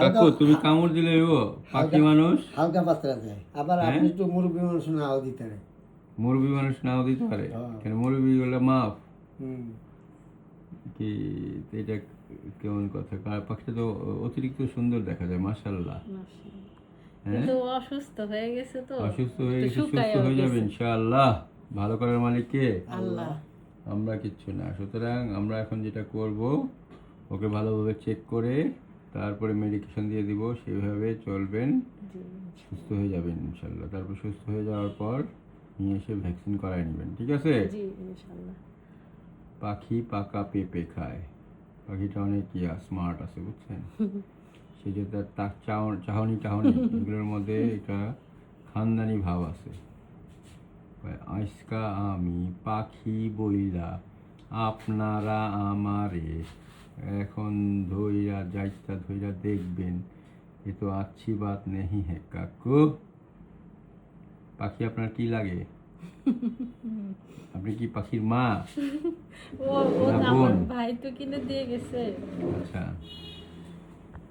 কাকু তুমি কামড় দিলে ও পাখি মানুষ হালকা পাতলা দেয়। আবার হ্যাঁ? আপনি তো মুরব্বী মানুষ নাও দিতে পারে। মুরবি মানুষ নাও দিতে পারে হ্যাঁ। কেন মুরবি গুলো মাফ হুম। কি এটা কেমন কথা পাখিটা তো অতিরিক্ত সুন্দর দেখা যায় মাশাআল্লাহ হ্যাঁ কিন্তু ও অসুস্থ হয়ে গেছে তো অসুস্থ হয়ে একটু গেছে সুস্থ শুকায়ও হয়ে যাবে গেছে। ইনশাআল্লাহ ভালো করার মালিক কে আল্লাহ। আমরা কিচ্ছু না সুতরাং আমরা এখন যেটা করব ওকে ভালোভাবে চেক করে তারপরে মেডিকেশন দিয়ে দিব সেইভাবে চলবেন জি সুস্থ হয়ে যাবেন ইনশাল্লাহ তারপর সুস্থ হয়ে যাওয়ার পর নিয়ে এসে ভ্যাকসিন করায় নেবেন ঠিক আছে জি ইনশাআল্লাহ। পাখি পাকা পেঁপে খায় পাখিটা অনেক স্মার্ট আছে বুঝছেন সে যে তার চাহনি টাহনি এগুলোর মধ্যে একটা খানদানি ভাব আছে আজকা আমি পাখি বইলা আপনারা আমারে এখন ধইরা যাইতা ধইরা দেখবেন এ তো আচ্ছি বাত নেই হে কাকু পাখি আপনার কি লাগে আপনি কি পাখির মা ও ও না আমার বোন ভাই তো কিনে দিয়ে গেছে। আচ্ছা